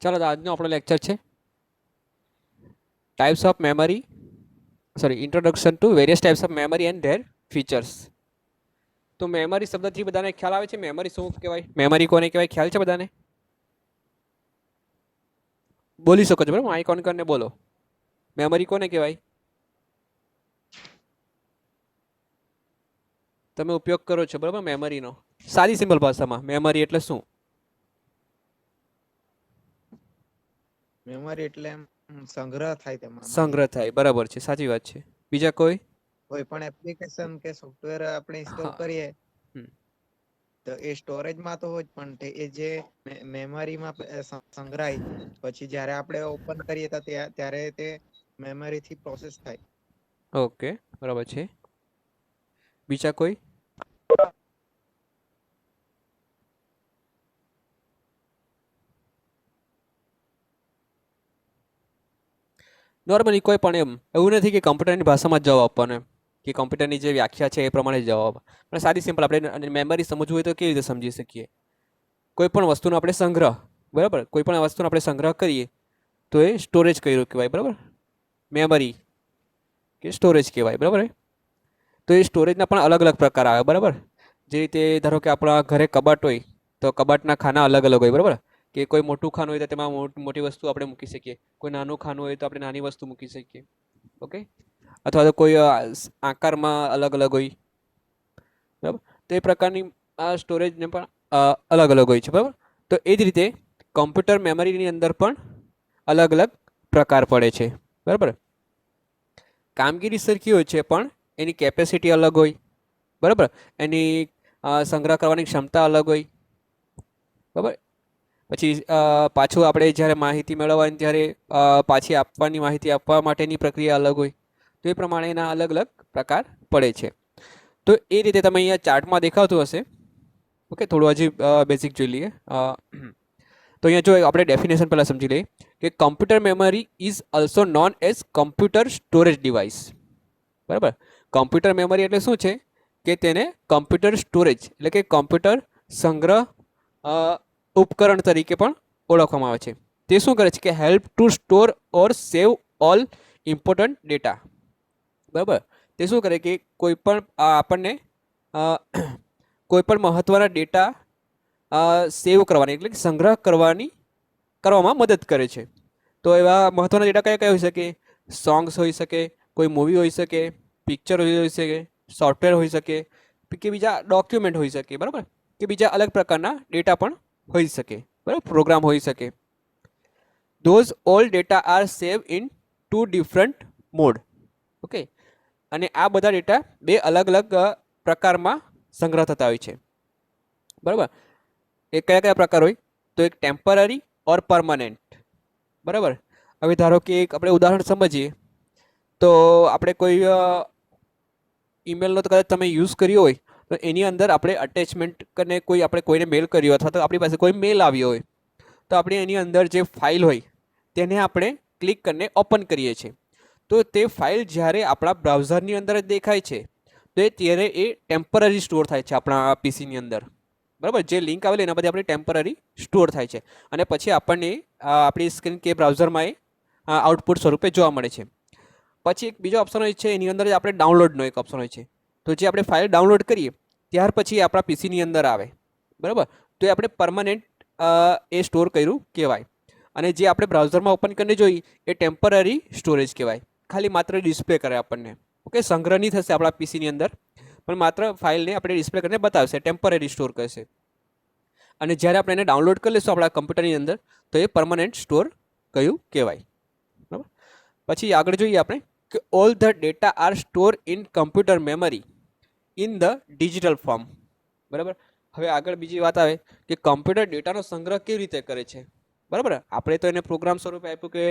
ચાલો તો આજનો આપણો લેક્ચર છે types of memory, sorry introduction to various types of memory and there features. તો મેમરી શબ્દથી બધાને ખ્યાલ આવે છે? મેમરી શું કહેવાય, મેમરી કોને કહેવાય, ખ્યાલ છે બધાને? બોલી શકો છો બરાબર, આઈક ઓન કરીને બોલો. મેમરી કોને કહેવાય? તમે ઉપયોગ કરો છો બરાબર મેમરીનો. સાદી સિમ્પલ ભાષામાં મેમરી એટલે શું? મેમરી એટલે સંગ્રહ થાય તેમાં સંગ્રહ થાય, બરાબર છે, સાચી વાત છે. બીજા કોઈ? કોઈ પણ એપ્લિકેશન કે સોફ્ટવેર આપણે ઇન્સ્ટોલ હા. કરીએ હમ. તો એ સ્ટોરેજમાં તો હોય જ, પણ એ જે મેમરીમાં સંગ્રહાય પછી જ્યારે આપણે ઓપન કરીએ તો ત્યારે તે મેમરીથી પ્રોસેસ થાય. ઓકે, બરાબર છે. બીજા કોઈ? નોર્મલી કોઈ પણ એમ એવું નથી કે કમ્પ્યુટરની ભાષામાં જ જવાબ આપવાનો એમ, કે કમ્પ્યુટરની જે વ્યાખ્યા છે એ પ્રમાણે જ જવાબ. પણ સાદી સિમ્પલ આપણે મેમરી સમજવું હોય તો કેવી રીતે સમજી શકીએ? કોઈ પણ વસ્તુનો આપણે સંગ્રહ, બરાબર, કોઈ પણ વસ્તુનો આપણે સંગ્રહ કરીએ તો એ સ્ટોરેજ કર્યું કહેવાય, બરાબર, મેમરી કે સ્ટોરેજ કહેવાય, બરાબર. તો એ સ્ટોરેજના પણ અલગ અલગ પ્રકાર આવે, બરાબર. જે રીતે ધારો કે આપણા ઘરે કબાટ હોય તો કબાટના ખાના અલગ અલગ હોય, બરાબર. કે કોઈ મોટું ખાનું હોય તો તેમાં મોટી વસ્તુ આપણે મૂકી શકીએ, કોઈ નાનું ખાનું હોય તો આપણે નાની વસ્તુ મૂકી શકીએ. ઓકે. અથવા તો કોઈ આકારમાં અલગ અલગ હોય, બરાબર. તો એ પ્રકારની આ સ્ટોરેજને પણ અલગ અલગ હોય છે, બરાબર. તો એ જ રીતે કમ્પ્યુટર મેમરીની અંદર પણ અલગ અલગ પ્રકાર પડે છે, બરાબર. કામગીરી સરખી હોય છે પણ એની કેપેસિટી અલગ હોય, બરાબર. એની સંગ્રહ કરવાની ક્ષમતા અલગ હોય, બરાબર. પછી પાછું આપણે જ્યારે માહિતી મેળવવાની, ત્યારે પાછી આપવાની માહિતી આપવા માટેની પ્રક્રિયા અલગ હોય. તો એ પ્રમાણે એના અલગ અલગ પ્રકાર પડે છે. તો એ રીતે તમે અહીંયા ચાર્ટમાં દેખાતું હશે. ઓકે, થોડું હજી બેઝિક જોઈ લઈએ. તો અહીંયા જો આપણે ડેફિનેશન પહેલાં સમજી લઈએ કે computer memory is also known as computer storage device, બરાબર. કમ્પ્યુટર મેમરી એટલે શું છે કે તેને કમ્પ્યુટર સ્ટોરેજ એટલે કે કમ્પ્યુટર સંગ્રહ ઉપકરણ તરીકે પણ ઓળખવામાં આવે છે. તે શું કરે છે કે help to store or save all important data, બરાબર. તે શું કરે કે કોઈ પણ આપણને કોઈ પણ મહત્વના ડેટા સેવ કરવાની એટલે કે સંગ્રહ કરવામાં મદદ કરે છે. તો એવા મહત્વના ડેટા કયા કયા હોઈ શકે? સોંગ્સ હોઈ શકે, કોઈ મૂવી હોઈ શકે, પિક્ચર હોઈ શકે, સોફ્ટવેર હોઈ શકે, કે બીજા ડોક્યુમેન્ટ હોઈ શકે, બરાબર, કે બીજા અલગ પ્રકારના ડેટા પણ હોઈ શકે, બરાબર, પ્રોગ્રામ હોઈ શકે. Those all data are saved in two different mode. Okay. અને આ બધા ડેટા બે અલગ અલગ પ્રકારમાં સંગ્રહ થતા હોય છે, બરાબર. એ કયા કયા પ્રકાર હોય? તો એક ટેમ્પરરી ઓર પરમાનન્ટ, બરાબર. હવે ધારો કે એક આપણે ઉદાહરણ સમજીએ તો આપણે કોઈ ઈમેલનો તો કદાચ તમે યુઝ કર્યો હોય તો એની અંદર આપણે અટેચમેન્ટ કરીને આપણે કોઈને મેલ કર્યો અથવા તો આપણી પાસે કોઈ મેલ આવ્યો હોય તો આપણે એની અંદર જે ફાઇલ હોય તેને આપણે ક્લિક કરીને ઓપન કરીએ છીએ. તો તે ફાઇલ જ્યારે આપણા બ્રાઉઝરની અંદર જ દેખાય છે તો ત્યારે એ ટેમ્પરરી સ્ટોર થાય છે આપણા પીસીની અંદર, બરાબર. જે લિંક આવેલી એના બધી આપણી ટેમ્પરરી સ્ટોર થાય છે અને પછી આપણને આપણી સ્ક્રીન કે બ્રાઉઝરમાં એ આઉટપુટ સ્વરૂપે જોવા મળે છે. પછી એક બીજો ઓપ્શન હોય છે, એની અંદર જ આપણે ડાઉનલોડનો એક ઓપ્શન હોય છે. તો જે આપણે ફાઇલ ડાઉનલોડ કરીએ ત્યાર પછી આપણા પીસીની અંદર આવે, બરાબર. તો એ આપણે પરમાનન્ટ એ સ્ટોર કર્યું કહેવાય. અને જે આપણે બ્રાઉઝરમાં ઓપન કરીને જોઈએ એ ટેમ્પરરી સ્ટોરેજ કહેવાય, ખાલી માત્ર ડિસ્પ્લે કરે આપણને. ઓકે, સંગ્રહ નહીં થશે આપણા પીસીની અંદર, પણ માત્ર ફાઇલને આપણે ડિસ્પ્લે કરીને બતાવશે, ટેમ્પરરી સ્ટોર કરશે. અને જ્યારે આપણે એને ડાઉનલોડ કરી લઈશું આપણા કમ્પ્યુટરની અંદર તો એ પરમાનન્ટ સ્ટોર કયું કહેવાય, બરાબર. પછી આગળ જોઈએ આપણે કે all the data are store in computer memory in the digital form, બરાબર. હવે આગળ બીજી વાત આવે કે કમ્પ્યુટર ડેટાનો સંગ્રહ કેવી રીતે કરે છે, બરાબર. આપણે તો એને પ્રોગ્રામ સ્વરૂપે આપ્યું કે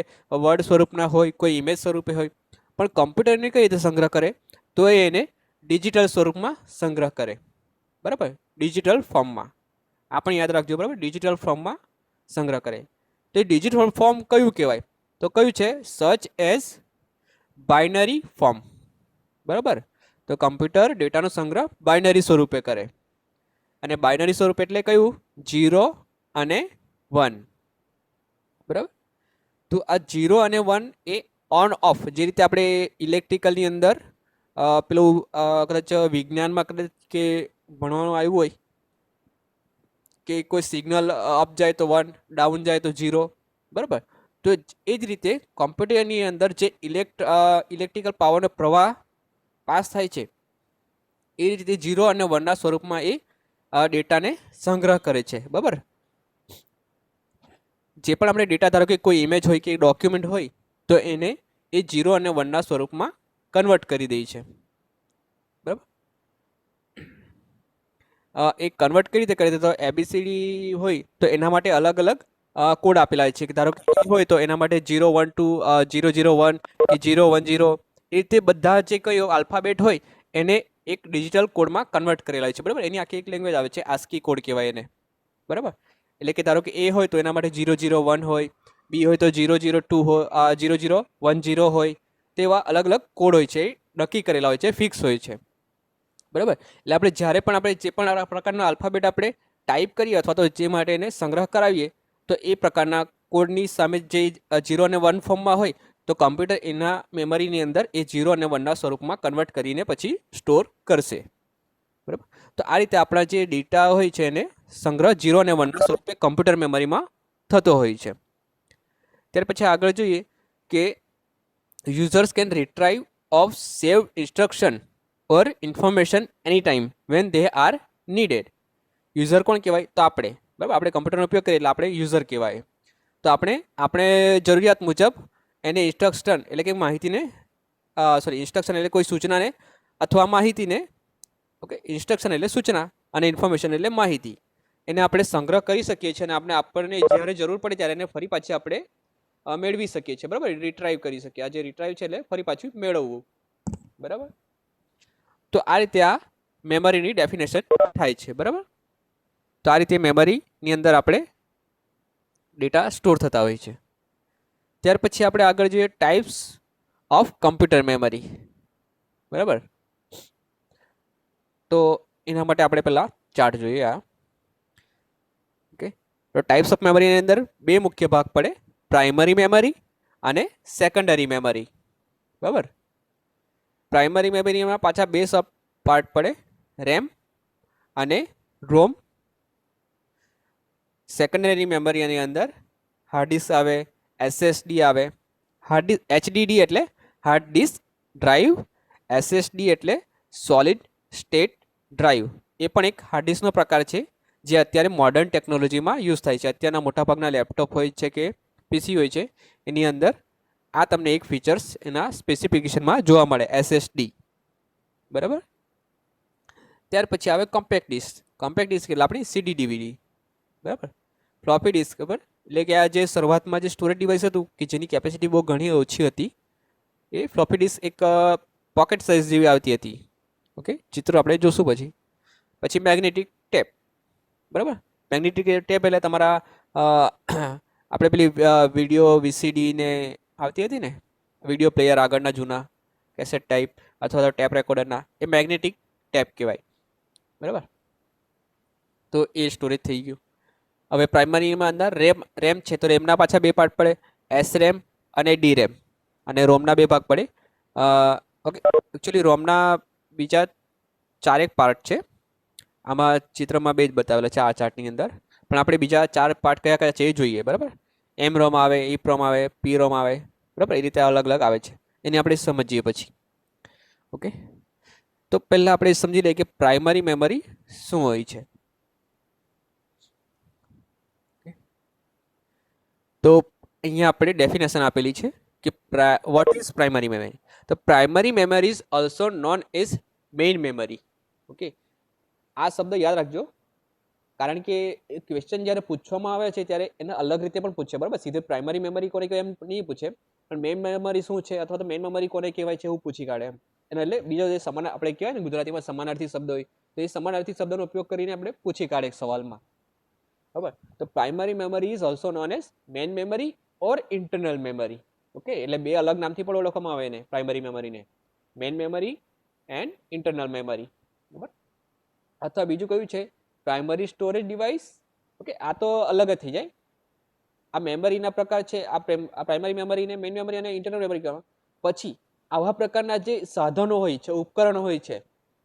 વર્ડ સ્વરૂપના હોય, કોઈ ઇમેજ સ્વરૂપે હોય, પણ કમ્પ્યુટરને કઈ રીતે સંગ્રહ કરે? તો એને ડિજિટલ સ્વરૂપમાં સંગ્રહ કરે, બરાબર, ડિજિટલ ફોર્મમાં. આ પણ યાદ રાખજો, બરાબર, ડિજિટલ ફોર્મમાં સંગ્રહ કરે. તો એ ડિજિટલ ફોર્મ કયું કહેવાય? તો કયું છે? સચ એઝ બાઇનરી ફોર્મ, બરાબર. તો કમ્પ્યુટર ડેટાનો સંગ્રહ બાઇનરી સ્વરૂપે કરે. અને બાઇનરી સ્વરૂપ એટલે કયું? 0 અને 1, બરાબર. તો આ 0 અને 1 એ ઓન ઓફ, જે રીતે આપણે ઇલેક્ટ્રિકલની અંદર પેલું કદાચ વિજ્ઞાનમાં કદાચ કે ભણવાનું આવ્યું હોય કે કોઈ સિગ્નલ અપ જાય તો 1, ડાઉન જાય તો 0, બરાબર. તો એ જ રીતે કોમ્પ્યુટરની અંદર જે ઇલેક્ટ્રિકલ પાવરનો પ્રવાહ પાસ થાય છે એ રીતે 0 અને 1ના સ્વરૂપમાં એ ડેટાને સંગ્રહ કરે છે, બરાબર. જે પણ આપણે ડેટા, ધારો કે કોઈ ઇમેજ હોય કે ડોક્યુમેન્ટ હોય તો એને એ 0 અને 1ના સ્વરૂપમાં કન્વર્ટ કરી દે છે, બરાબર. એ કન્વર્ટ કઈ રીતે કરી દે, તો એબીસીડી હોય તો એના માટે અલગ અલગ કોડ આપેલા છે કે ધારો કે E હોય તો એના માટે 012 001 કે 010, એ રીતે બધા જે કયો આલ્ફાબેટ હોય એને એક ડિજિટલ કોડમાં કન્વર્ટ કરેલા છે, બરાબર. એની આખી એક લેંગ્વેજ આવે છે, આસ્કી કોડ કહેવાય એને, બરાબર. એટલે કે ધારો કે એ હોય તો એના માટે 001 હોય, બી હોય તો 002 હોય, 0010 હોય, તેવા અલગ અલગ કોડ હોય છે, નક્કી કરેલા હોય છે, ફિક્સ હોય છે, બરાબર. એટલે આપણે જ્યારે પણ આપણે જે પણ આ પ્રકારનો આલ્ફાબેટ આપણે ટાઈપ કરીએ અથવા તો જે માટે એને સંગ્રહ કરાવીએ તો એ પ્રકારના કોડની સામે જે 0 અને 1 ફોર્મમાં હોય તો કમ્પ્યુટર એના મેમરીની અંદર એ 0 અને 1ના સ્વરૂપમાં કન્વર્ટ કરીને પછી સ્ટોર કરશે, બરાબર. તો આ રીતે આપણા જે ડેટા હોય છે એને સંગ્રહ 0 અને 1ના સ્વરૂપે કમ્પ્યુટર મેમરીમાં થતો હોય છે. ત્યાર પછી આગળ જોઈએ કે users can retrieve of save instruction or information any time when they are needed. User કોણ કહેવાય, તો આપણે, બરાબર. આપણે કમ્પ્યુટરનો ઉપયોગ કરીએ એટલે આપણે યુઝર કહેવાય. તો આપણે જરૂરિયાત મુજબ એને ઇન્સ્ટ્રક્શન એટલે કે માહિતીને ઇન્સ્ટ્રક્શન એટલે કોઈ સૂચનાને અથવા માહિતીને, ઓકે, ઇન્સ્ટ્રક્શન એટલે સૂચના અને ઇન્ફોર્મેશન એટલે માહિતી, એને આપણે સંગ્રહ કરી શકીએ છીએ અને આપણને જ્યારે જરૂર પડે ત્યારે એને ફરી પાછી આપણે મેળવી શકીએ છીએ, બરાબર. રિટ્રાઈવ કરી શકીએ. આ જે રિટ્રાઈવ છે એટલે ફરી પાછું મેળવવું, બરાબર. તો આ રીતે આ મેમરીની ડેફિનેશન થાય છે, બરાબર. તો આ રીતે મેમરીની અંદર આપણે ડેટા સ્ટોર થતા હોય છે. ત્યાર પછી આપણે આગળ જોઈએ ટાઈપ્સ ઓફ કમ્પ્યુટર મેમરી, બરાબર. તો એના માટે આપણે પહેલા ચાર્ટ જોઈએ આ, ઓકે. તો ટાઈપ્સ ઓફ મેમરીની અંદર બે મુખ્ય ભાગ પડે, પ્રાઇમરી મેમરી અને સેકન્ડરી મેમરી, બરાબર. પ્રાઇમરી મેમરીમાં પાછા બે સબ પાર્ટ પડે, રેમ અને રોમ. સેકન્ડરી મેમરીની અંદર હાર્ડ ડિસ્ક આવે, એસએસડી આવે. એચડીડી એટલે હાર્ડ ડિસ્ક ડ્રાઈવ, એસએસડી એટલે સોલિડ સ્ટેટ ડ્રાઈવ. એ પણ એક હાર્ડ ડિસ્કનો પ્રકાર છે જે અત્યારે મોડર્ન ટેકનોલોજીમાં યુઝ થાય છે. અત્યારના મોટાભાગના લેપટોપ હોય છે કે પીસી હોય છે એની અંદર આ તમને એક ફીચર્સ એના સ્પેસિફિકેશનમાં જોવા મળે, એસએસડી, બરાબર. ત્યાર પછી આવે કોમ્પેક્ટ ડિસ્ક. કોમ્પેક્ટ ડિસ્ક એટલે આપણી સીડી ડીવીડી, બરાબર. ફ્લોપી ડિસ્ક, બરાબર, એટલે કે આ જે શરૂઆતમાં જે સ્ટોરેજ ડિવાઇસ હતું કે જેની કેપેસિટી બહુ ઘણી ઓછી હતી, એ ફ્લોપી ડિસ્ક એક પોકેટ સાઇઝ જેવી આવતી હતી, ઓકે. ચિત્રો આપણે જોશું પછી. પછી મેગ્નેટિક ટેપ, બરાબર. મેગ્નેટિક ટેપ એટલે તમારા આપણે પેલી વિડીયો વીસીડી ને આવતી હતી ને, વિડીયો પ્લેયર આગળના જૂના કેસેટ ટાઈપ અથવા તો ટેપ રેકોર્ડરના, એ મેગ્નેટિક ટેપ કહેવાય, બરાબર. તો એ સ્ટોરેજ થઈ ગયું. હવે પ્રાઇમરીમાં અંદર રેમ છે તો રેમના પાછા બે પાર્ટ પડે, એસ રેમ અને ડી રેમ. અને રોમના બે ભાગ પડે, ઓકે. એકચ્યુઅલી રોમના બીજા ચારેક પાર્ટ છે, આમાં ચિત્રમાં બે જ બતાવેલા છે આ ચાર્ટની અંદર, પણ આપણે બીજા 4 પાર્ટ કયા કયા છે એ જોઈએ, બરાબર. એમ રોમ આવે, ઈપ રોમ આવે, પી રોમ આવે, બરાબર. એ રીતે અલગ અલગ આવે છે, એને આપણે સમજીએ પછી, ઓકે. તો પહેલાં આપણે સમજી લઈએ કે પ્રાઇમરી મેમરી શું હોય છે. તો અહીંયા આપણે ડેફિનેશન આપેલી છે કે વોટ ઇઝ પ્રાઇમરી મેમરી. તો primary memory is also known as main memory, okay. આ શબ્દ યાદ રાખજો, કારણ કે ક્વેશ્ચન જ્યારે પૂછવામાં આવે છે ત્યારે એને અલગ રીતે પણ પૂછે, બરાબર. સીધે પ્રાઇમરી મેમરી કોને કહેવાય એમ નહીં પૂછે, પણ મેઇન મેમરી શું છે અથવા તો મેઇન મેમરી કોને કહેવાય છે એવું પૂછી કાઢે એમ. એના એટલે બીજો જે સમાન આપણે કહેવાય ને ગુજરાતીમાં સમાનાર્થી શબ્દ હોય તો એ સમાનાર્થી શબ્દનો ઉપયોગ કરીને આપણે પૂછી કાઢે સવાલમાં, બરાબર. તો primary memory is also known as main memory or internal memory, okay. એટલે બે અલગ નામથી પણ ઓળખવામાં આવે એને, પ્રાઇમરી મેમરીને, main memory and internal memory, બરાબર. અથવા બીજું કયું છે પ્રાઇમરી સ્ટોરેજ ડિવાઇસ, ઓકે. આ તો અલગ જ થઈ જાય. આ મેમરીના પ્રકાર છે, આ પ્રાઇમરી મેમરી ને મેઇન મેમરી અને ઇન્ટરનલ મેમરી કહેવામાં. પછી આવા પ્રકારના જે સાધનો હોય છે, ઉપકરણો હોય છે,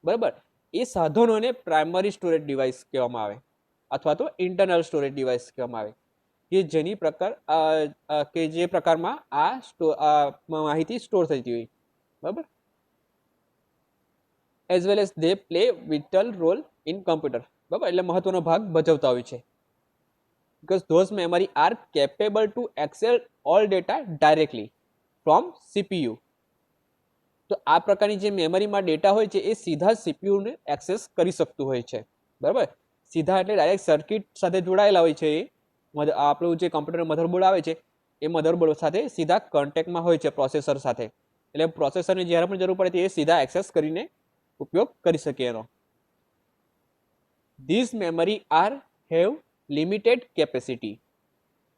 બરાબર, એ સાધનોને પ્રાઇમરી સ્ટોરેજ ડિવાઇસ કહેવામાં આવે અથવા તો ઇન્ટરનલ સ્ટોરેજ ડિવાઇસ કહેવામાં આવે, કે જેની પ્રકાર કે જે પ્રકારમાં આ માહિતી સ્ટોર થતી હોય, બરાબર. As well as they play vital role in computer, બરાબર, એટલે મહત્વનો ભાગ ભજવતા હોય છે. because those memory are capable to access all data directly from CPU. તો આ પ્રકારની જે મેમરીમાં ડેટા હોય છે એ સીધા સીપીયુને એક્સેસ કરી શકતું હોય છે, બરાબર. સીધા એટલે ડાયરેક્ટ સર્કિટ સાથે જોડાયેલા હોય છે. એ આપણું જે કમ્પ્યુટર મધરબોર્ડ આવે છે એ મધરબોર્ડ સાથે સીધા કોન્ટેક્ટમાં હોય છે પ્રોસેસર સાથે, એટલે પ્રોસેસરને જ્યારે પણ જરૂર પડે એ સીધા એક્સેસ કરીને ઉપયોગ કરી શકે એનો. This memory are have limited capacity.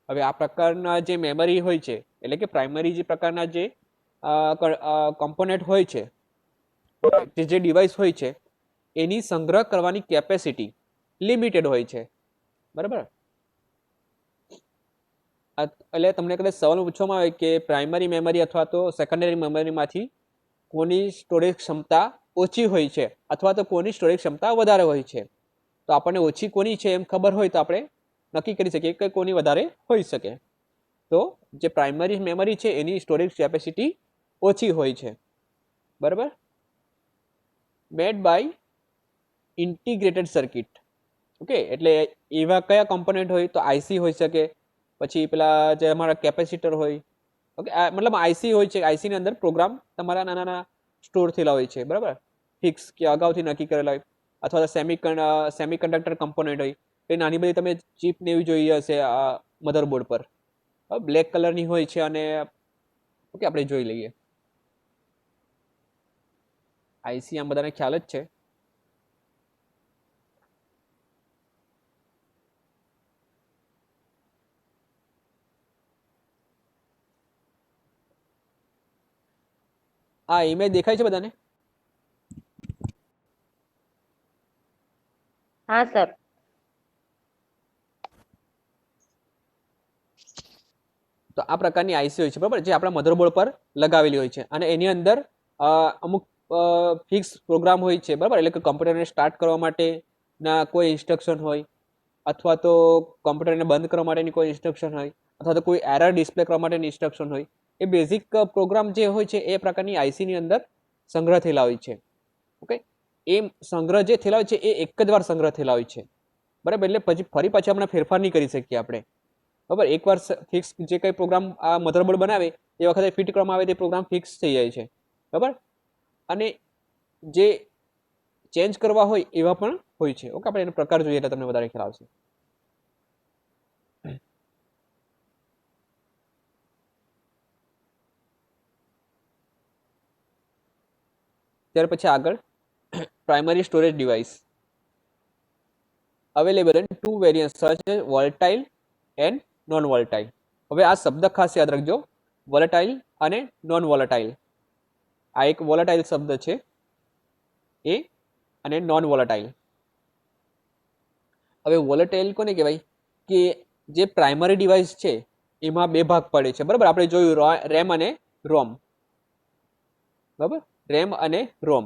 હવે આ પ્રકારના જે મેમરી હોય છે એટલે કે પ્રાઇમરી જે પ્રકારના જે કમ્પોનેન્ટ હોય છે, જે ડિવાઇસ હોય છે એની સંગ્રહ કરવાની કેપેસિટી લિમિટેડ હોય છે, બરાબર. એટલે તમને કદાચ સવાલ પૂછવામાં આવે કે પ્રાઇમરી મેમરી અથવા તો સેકન્ડરી મેમરીમાંથી કોની સ્ટોરેજ ક્ષમતા ઓછી હોય છે અથવા તો કોની સ્ટોરેજ ક્ષમતા વધારે હોય છે, તો આપણને ઓછી કોની છે એમ ખબર હોય તો આપણે નક્કી કરી શકીએ કે કોની વધારે હોઈ શકે. તો જે પ્રાઇમરી મેમરી છે એની સ્ટોરેજ કેપેસિટી ઓછી હોય છે, બરાબર. Made by integrated circuit. Okay, એટલે એવા કયા કમ્પોનન્ટ હોય તો આઈસી હોઈ શકે, પછી પેલા જે અમારા કેપેસિટર હોય, ઓકે, મતલબ આઈસી હોય છે, આઈસીની અંદર પ્રોગ્રામ તમારા નાના નાના સ્ટોર થયેલા હોય છે, બરાબર, ફિક્સ કે અગાઉથી નક્કી કરેલા હોય, અથવા તો સેમિકન્ડક્ટર કમ્પોનન્ટ હોય, એ નાની બધી તમે ચીપ ને એવી જોઈ હશે આ મધરબોર્ડ પર, બ્લેક કલરની હોય છે. અને ઓકે, આપણે જોઈ લઈએ. આઈસી આમ બધાને ખ્યાલ જ છે. આ ઇમેજ દેખાય છે બધાને? હા સર. તો આ પ્રકારની આઈસી હોય છે, બરાબર, જે આપણા મધરબોર્ડ પર લગાવેલી હોય છે અને એની અંદર અમુક ફિક્સ પ્રોગ્રામ હોય છે, બરાબર, એટલે કે કમ્પ્યુટરને સ્ટાર્ટ કરવા માટેના કોઈ ઇન્સ્ટ્રક્શન હોય, અથવા તો કમ્પ્યુટરને બંધ કરવા માટેની કોઈ ઇન્સ્ટ્રક્શન હોય, અથવા તો કોઈ એરર ડિસ્પ્લે કરવા માટેની ઇન્સ્ટ્રક્શન હોય. એ બેઝિક પ્રોગ્રામ જે હોય છે એ પ્રકારની આઈસીની અંદર સંગ્રહ થયેલા હોય છે. ઓકે, એ સંગ્રહ જે થયેલા હોય છે એ એક જ વાર સંગ્રહ થયેલા હોય છે, બરાબર, એટલે પછી ફરી પાછા આપણે ફેરફાર નહીં કરી શકીએ આપણે, બરાબર. એકવાર ફિક્સ જે કંઈ પ્રોગ્રામ આ મધરબોર્ડ બનાવે એ વખતે ફિટ કરવામાં આવે તે પ્રોગ્રામ ફિક્સ થઈ જાય છે, બરાબર. અને જે ચેન્જ કરવા હોય એવા પણ હોય છે. ઓકે, આપણે એનો પ્રકાર જોઈએ એટલે તમને વધારે ખ્યાલ આવશે. ત્યાર પછી આગળ primary storage device available in two variants such as volatile and non volatile. હવે આ શબ્દ ખાસ યાદ રાખજો, વોલેટાઇલ અને નોન વોલેટાઇલ. આ એક વોલેટાઇલ શબ્દ છે એ, અને નોન વોલેટાઇલ. હવે વોલેટાઇલ કોને કહેવાય કે જે પ્રાઇમરી ડિવાઇસ છે એમાં બે ભાગ પડે છે, બરાબર. આપણે જોયું રેમ અને રોમ, બરાબર, રેમ અને રોમ.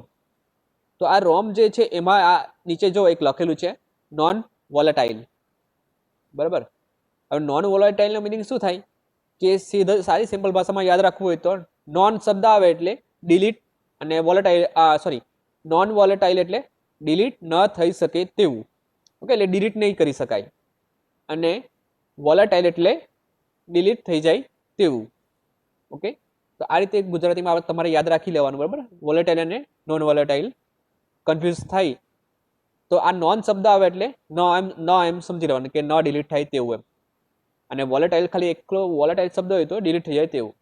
તો આ રોમ જે છે એમાં આ નીચે જો એક લખેલું છે નોન વોલેટાઇલ, બરાબર. હવે નોન વોલેટાઇલનો મિનિંગ શું થાય કે સીધા સારી સિમ્પલ ભાષામાં યાદ રાખવું હોય તો નોન શબ્દ આવે એટલે ડિલીટ, અને વોલેટાઇલ નોન વોલેટાઇલ એટલે ડિલીટ ન થઈ શકે તેવું. ઓકે, એટલે ડિલીટ નહીં કરી શકાય, અને વોલેટાઇલ એટલે ડિલીટ થઈ જાય તેવું. ઓકે, તો આ રીતે ગુજરાતીમાં તમારે યાદ રાખી લેવાનું, બરાબર. વોલેટાઇલ અને નોન વોલેટાઇલ કન્ફ્યુઝ થાય તો આ નોન શબ્દ આવે એટલે ન એમ સમજી લેવાનું કે ન ડિલીટ થાય તેવું એમ, અને વોલેટાઇલ ખાલી એકલો વોલેટાઇલ શબ્દ હોય તો ડિલીટ થઈ જાય તેવું.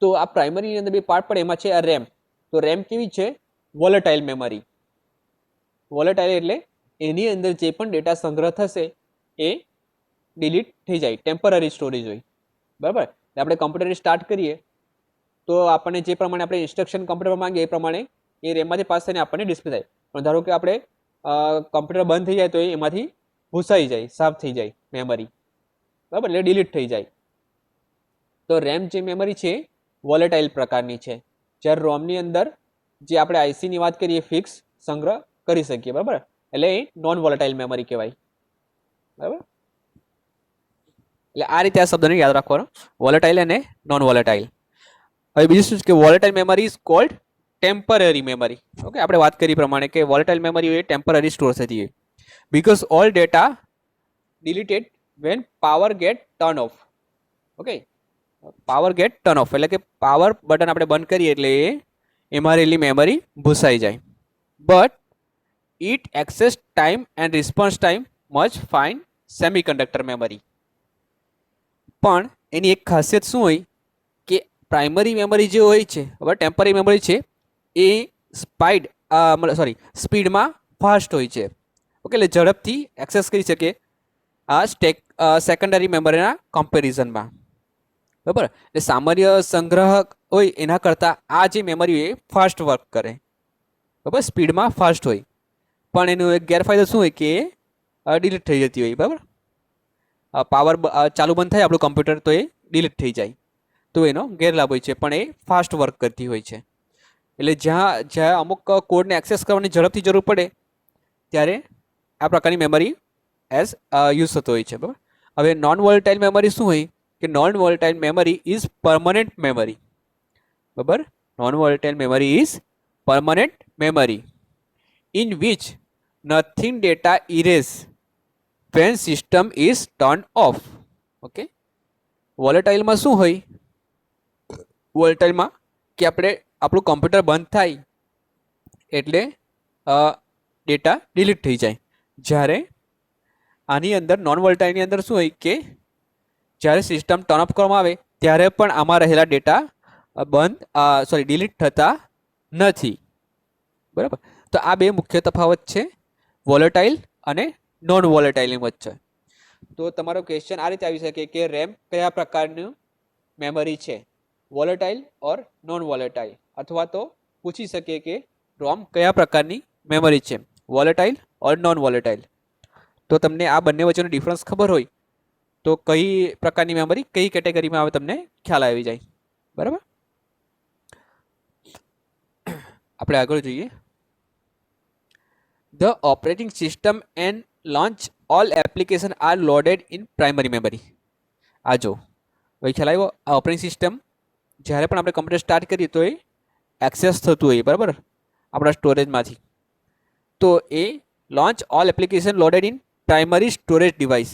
તો આ પ્રાઇમરીની અંદર બે પાર્ટ પડે, એમાં છે આ રેમ. તો રેમ કેવી છે? Volatile memory. વોલેટાઇલ એટલે એની અંદર જે પણ ડેટા સંગ્રહ થશે એ ડિલીટ થઈ જાય, ટેમ્પરરી સ્ટોરેજ હોય, બરાબર. આપણે કમ્પ્યુટરને સ્ટાર્ટ કરીએ તો આપણને જે પ્રમાણે આપણે ઇન્સ્ટ્રક્શન કમ્પ્યુટર માંગીએ એ પ્રમાણે એ રેમમાંથી પાસ થઈને આપણને ડિસ્પ્લે થાય. પણ ધારો કે આપણે કમ્પ્યુટર બંધ થઈ જાય તો એમાંથી ભૂસાઈ જાય, સાફ થઈ જાય મેમરી. બરાબર, એટલે ડિલીટ થઈ જાય. તો રેમ જે મેમરી છે વોલેટાઇલ પ્રકારની છે, જ્યારે રોમની અંદર જે આપણે આઈસીની વાત કરીએ ફિક્સ સંગ્રહ કરી શકીએ. બરાબર, એટલે એ નોન વોલેટાઇલ મેમરી કહેવાય. બરાબર, એટલે આ રીતે આ શબ્દને યાદ રાખવાનો, વોલેટાઇલ અને નોન વોલેટાઇલ. હવે બીજું શું છે કે volatile memory is called temporary memory. Okay, આપણે વાત કરી પ્રમાણે કે વોલેટાઇલ મેમરી એ ટેમ્પરરી સ્ટોર થતી હોય, because all data deleted when power get turn off. Okay, power get turn off એટલે કે પાવર બટન આપણે બંધ કરીએ એટલે એમાં રહેલી મેમરી ભૂસાઈ જાય. But it access time and response time much fine semiconductor memory. પણ એની એક ખાસિયત શું હોય કે પ્રાઇમરી મેમરી જે હોય છે, હવે ટેમ્પરરી મેમરી છે એ સ્પીડમાં ફાસ્ટ હોય છે. ઓકે, એટલે ઝડપથી એક્સેસ કરી શકે આ સેકન્ડરી મેમરીના કમ્પેરિઝનમાં. બરાબર, એટલે સામાન્ય સંગ્રહક હોય એના કરતાં આ જે મેમરી હોય એ ફાસ્ટ વર્ક કરે. બરાબર, સ્પીડમાં ફાસ્ટ હોય, પણ એનો એક ગેરફાયદો શું હોય કે ડિલીટ થઈ જતી હોય. બરાબર, પાવર ચાલુ બંધ થાય આપણું કમ્પ્યુટર તો એ ડિલીટ થઈ જાય, તો એનો ગેરલાભ હોય છે, પણ એ ફાસ્ટ વર્ક કરતી હોય છે. એટલે જ્યાં અમુક કોડને એક્સેસ કરવાની ઝડપથી જરૂર પડે ત્યારે આ પ્રકારની મેમરી યુઝ થતો હોય છે. બરાબર, હવે નોન વોલેટાઇલ મેમરી શું હોય કે non volatile memory is permanent memory. બરાબર, non volatile memory is permanent memory in which nothing data erase when system is turned off. Okay, વોલેટાઇલમાં શું હોય, વોલેટાઇલમાં કે આપણું કમ્પ્યુટર બંધ થાય એટલે ડેટા ડિલીટ થઈ જાય. જ્યારે આની અંદર નોન વોલેટાઇલની અંદર શું હોય કે જ્યારે સિસ્ટમ ટર્ન ઓફ કરવામાં આવે ત્યારે પણ આમાં રહેલા ડેટા ડિલીટ થતા નથી. બરાબર, તો આ બે મુખ્ય તફાવત છે વોલેટાઇલ અને નોન વોલેટાઇલની વચ્ચે. તો તમારો ક્વેશ્ચન આ રીતે આવી શકે કે રેમ કયા પ્રકારનું મેમરી છે, વોલેટાઇલ ઓર નોન વોલેટાઇલ, અથવા તો પૂછી શકીએ કે રોમ કયા પ્રકારની મેમરી છે, વોલેટાઇલ ઓર નોન વોલેટાઇલ. તો તમને આ બંને વચ્ચેનો ડિફરન્સ ખબર હોય તો કઈ પ્રકારની મેમરી કઈ કેટેગરીમાં આવે તમને ખ્યાલ આવી જાય. બરાબર, આપણે આગળ જોઈએ. The operating system and launch all application are loaded in primary memory. આ જો હવે ખ્યાલ આવ્યો, આ ઓપરેટિંગ સિસ્ટમ જ્યારે પણ આપણે કમ્પ્યુટર સ્ટાર્ટ કરીએ તો એ એક્સેસ થતું હોય, બરાબર, આપણા સ્ટોરેજમાંથી. તો એ launch all application loaded in primary storage device,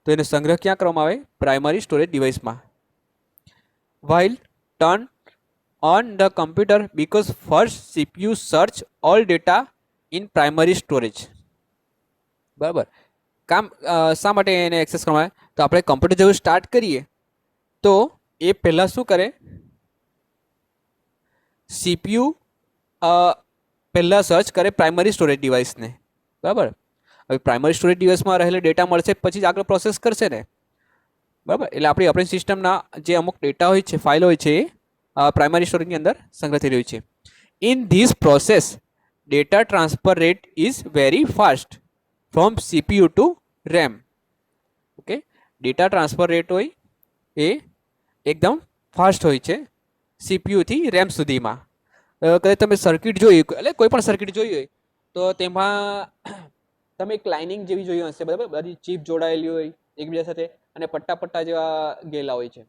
તો એનો સંગ્રહ ક્યાં કરવામાં આવે, પ્રાઇમરી સ્ટોરેજ ડિવાઇસમાં. while turn on the computer because first CPU search all data in primary storage. બરાબર, શા માટે એને એક્સેસ કરવામાં આવે, તો આપણે કમ્પ્યુટર જેવું સ્ટાર્ટ કરીએ તો એ પહેલાં શું કરે, CPU પહેલાં સર્ચ કરે પ્રાઇમરી સ્ટોરેજ ડિવાઇસને. બરાબર, હવે પ્રાઇમરી સ્ટોરેજ ડિવાઇસમાં રહેલો ડેટા મળશે પછી જ આગળ પ્રોસેસ કરશે ને. બરાબર, એટલે આપણી ઓપરેટિંગ સિસ્ટમના જે અમુક ડેટા હોય છે, ફાઇલ હોય છે, એ પ્રાઇમરી સ્ટોરેજની અંદર સંગ્રહ થઈ રહ્યું છે. In this process data transfer rate is very fast from CPU to RAM. Okay, data transfer rate હોય એ એકદમ ફાસ્ટ હોય છે સીપીયુથી રેમ સુધીમાં. કદાચ તમે સર્કિટ જોઈ, એટલે કોઈ પણ સર્કિટ જોઈ હોય તો તેમાં તમે એક લાઇનિંગ જેવી જોઈ હશે. બરાબર, બધી ચીપ જોડાયેલી હોય એકબીજા સાથે અને પટ્ટા પટ્ટા જેવા ગયેલા હોય છે.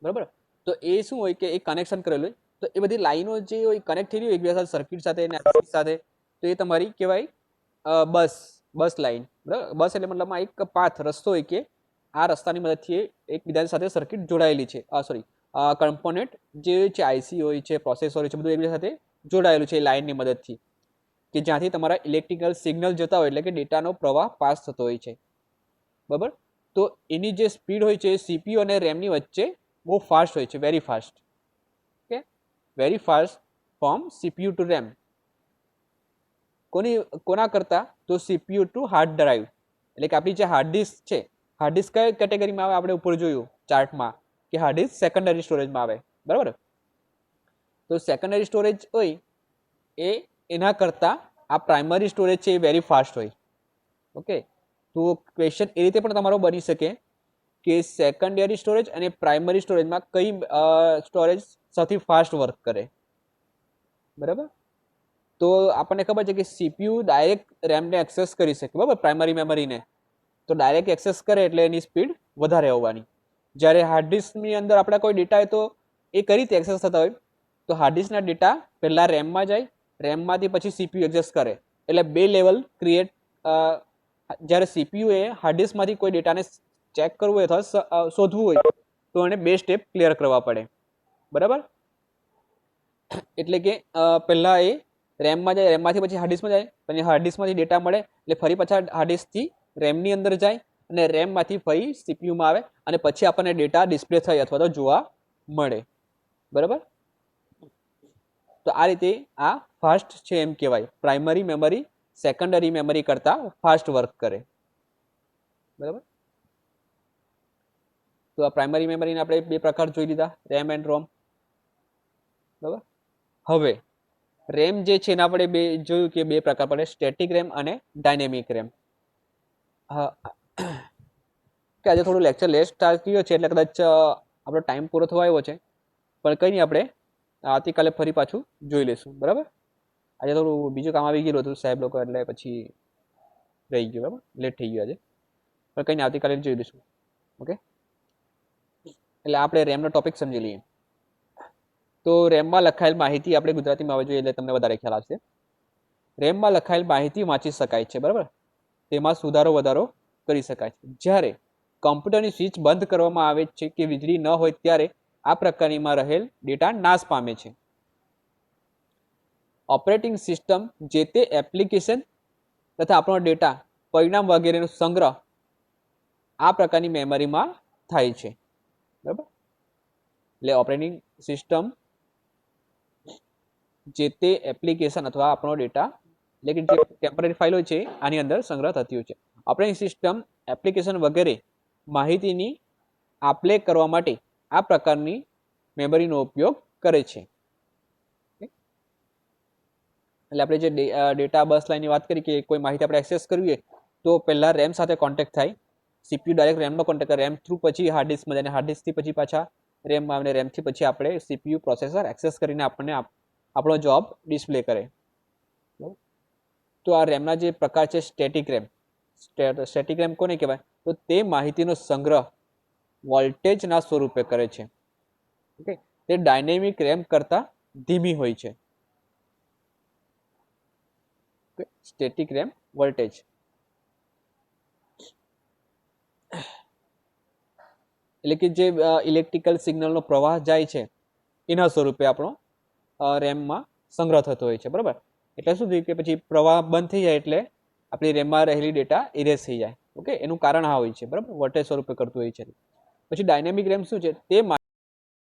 બરાબર, તો એ શું હોય કે એક કનેક્શન કરેલું હોય, તો એ બધી લાઈનો જે હોય કનેક્ટ થયેલી હોય એકબીજા સાથે સર્કિટ સાથે અને આઈસી સાથે, તો એ તમારી કહેવાય બસ લાઈન. બરાબર, બસ એટલે મતલબમાં એક પાથ રસ્તો હોય કે આ રસ્તાની મદદથી એકબીજા સાથે સર્કિટ જોડાયેલી છે. કમ્પોનેન્ટ જે છે આઈસી હોય છે, પ્રોસેસર હોય છે, બધું એકબીજા સાથે જોડાયેલું છે લાઇનની મદદથી, કે જ્યાંથી તમારા ઇલેક્ટ્રિકલ સિગ્નલ જતા હોય એટલે કે ડેટાનો પ્રવાહ પાસ થતો હોય છે. બરાબર, તો એની જે સ્પીડ હોય છે સીપીયુ અને રેમની વચ્ચે બહુ ફાસ્ટ હોય છે, very fast. Okay, very fast from CPU to RAM. કોના કરતાં, તો સીપીયુ ટુ હાર્ડ ડ્રાઈવ, એટલે કે આપણી જે હાર્ડ ડિસ્ક છે, હાર્ડ ડિસ્ક કઈ કેટેગરીમાં આવે, આપણે ઉપર જોયું ચાર્ટમાં કે હાર્ડ ડિસ્ક સેકન્ડરી સ્ટોરેજમાં આવે. બરાબર, તો સેકન્ડરી સ્ટોરેજ હોય એ એના કરતાં આ પ્રાઇમરી સ્ટોરેજ છે એ વેરી ફાસ્ટ હોય. ઓકે, તો ક્વેશ્ચન એ રીતે પણ તમારો બની શકે કે સેકન્ડરી સ્ટોરેજ અને પ્રાઇમરી સ્ટોરેજમાં કઈ સ્ટોરેજ સૌથી ફાસ્ટ વર્ક કરે, બરાબર. તો આપણને ખબર છે કે સીપીયુ ડાયરેક્ટ રેમને એક્સેસ કરી શકે, બરાબર, પ્રાઇમરી મેમરીને. તો ડાયરેક્ટ એક્સેસ કરે એટલે એની સ્પીડ વધારે હોવાની. જ્યારે હાર્ડ ડિસ્કની અંદર આપણા કોઈ ડેટા હોય તો એ કઈ રીતે એક્સેસ થતા હોય, તો હાર્ડ ડિસ્કના ડેટા પહેલાં રેમમાં જાય, રેમમાંથી પછી સીપીયુ એક્સેસ કરે. એટલે બે લેવલ ક્રિએટ. જ્યારે સીપીયુ એ હાર્ડ ડિસ્કમાંથી કોઈ ડેટાને ચેક કરવું હોય અથવા શોધવું હોય તો એને બે સ્ટેપ ક્લિયર કરવા પડે, બરાબર. એટલે કે પહેલાં એ રેમમાં જાય, રેમમાંથી પછી હાર્ડ ડિસ્કમાં જાય, પછી હાર્ડ ડિસ્કમાંથી ડેટા મળે એટલે ફરી પાછા હાર્ડ ડિસ્કથી રેમની અંદર જાય અને રેમમાંથી ફરી સીપીયુમાં આવે અને પછી આપણને ડેટા ડિસ્પ્લે થઈ અથવા તો જોવા મળે, બરાબર. તો આ રીતે આ ફાસ્ટ છે એમ કહેવાય. પ્રાઇમરી મેમરી સેકન્ડરી મેમરી કરતાં ફાસ્ટ વર્ક કરે, બરાબર. તો આ પ્રાઇમરી મેમરીને આપણે બે પ્રકાર જોઈ લીધા, રેમ એન્ડ રોમ, બરાબર. હવે રેમ જે છે એના આપણે બે જોયું કે બે પ્રકાર પડે, સ્ટેટિક રેમ અને ડાયનેમિક રેમ. હા, કે આજે થોડું લેક્ચર લેટ સ્ટાર્ટ થયો છે એટલે કદાચ આપણો ટાઈમ પૂરો થવા આવ્યો છે, પણ કંઈ નહીં, આપણે આવતીકાલે ફરી પાછું જોઈ લઈશું, બરાબર. આજે થોડું બીજું કામ આવી ગયેલું હતું સાહેબ લોકો, એટલે પછી રહી ગયું, બરાબર, લેટ થઈ ગયું આજે, પણ કંઈ નહીં, આવતીકાલે જોઈ લઈશું. ઓકે, એટલે આપણે રેમનો ટોપિક સમજી લઈએ. તો રેમમાં લખાયેલ માહિતી આપણે ગુજરાતીમાં આવે જોઈએ એટલે તમને વધારે ખ્યાલ આવશે. રેમમાં લખાયેલ માહિતી વાંચી શકાય છે, બરાબર, તેમાં સુધારો વધારો કરી શકાય છે. જ્યારે કમ્પ્યુટરની સ્વિચ બંધ કરવામાં આવે છે કે વીજળી ન હોય ત્યારે આ પ્રકારનીમાં રહેલ ડેટા નાશ પામે છે. ઓપરેટિંગ સિસ્ટમ જે તે એપ્લિકેશન તથા આપણો ડેટા, પરિણામ વગેરેનો સંગ્રહ આ પ્રકારની મેમરીમાં થાય છે, બરાબર. એટલે ઓપરેટિંગ સિસ્ટમ જે તે એપ્લિકેશન અથવા આપણો ડેટા, એટલે કે જે ટેમ્પરરી ફાઇલ હોય છે આની અંદર સંગ્રહ થતી હોય છે. ઓપરેટિંગ સિસ્ટમ એપ્લિકેશન વગેરે માહિતીની આપલે કરવા માટે આ પ્રકારની મેમરીનો ઉપયોગ કરે છે. એટલે આપણે જે ડેટા બસ લાઇનની વાત કરી કે કોઈ માહિતી આપણે એક્સેસ કરવી તો પહેલાં રેમ સાથે કોન્ટેક્ટ થાય, સીપીયુ ડાયરેક્ટ રેમનો કોન્ટેક્ટ કરે, રેમ થ્રુ પછી હાર્ડ ડિસ્કમાં જાય, હાર્ડ ડિસ્કથી પછી પાછા રેમમાં આવે, રેમથી પછી આપણે સીપીયુ પ્રોસેસર એક્સેસ કરીને આપણને આપણો જોબ ડિસ્પ્લે કરે. તો આ રેમના જે પ્રકાર છે સ્ટેટિક રેમ. સ્ટેટિક રેમ કોને કહેવાય, તો તે માહિતીનો સંગ્રહ વોલ્ટેજના સ્વરૂપે કરે છે. ઓકે, તે ડાયનેમિક રેમ કરતાં ધીમી હોય છે. સ્ટેટિક રેમ વોલ્ટેજ, એટલે કે જે ઇલેક્ટ્રિકલ સિગ્નલનો પ્રવાહ જાય છે એના સ્વરૂપે આપણો રેમમાં સંગ્રહ થતો હોય છે, બરાબર. એટલે શું થયું કે પછી પ્રવાહ બંધ થઈ જાય એટલે આપણી રેમમાં રહેલી ડેટા ઇરેઝ થઈ જાય. ઓકે, એનું કારણ આ હોય છે, બરાબર, વોલ્ટેજ સ્વરૂપે કરતું હોય છે. પછી ડાયનેમિક રેમ શું છે, તે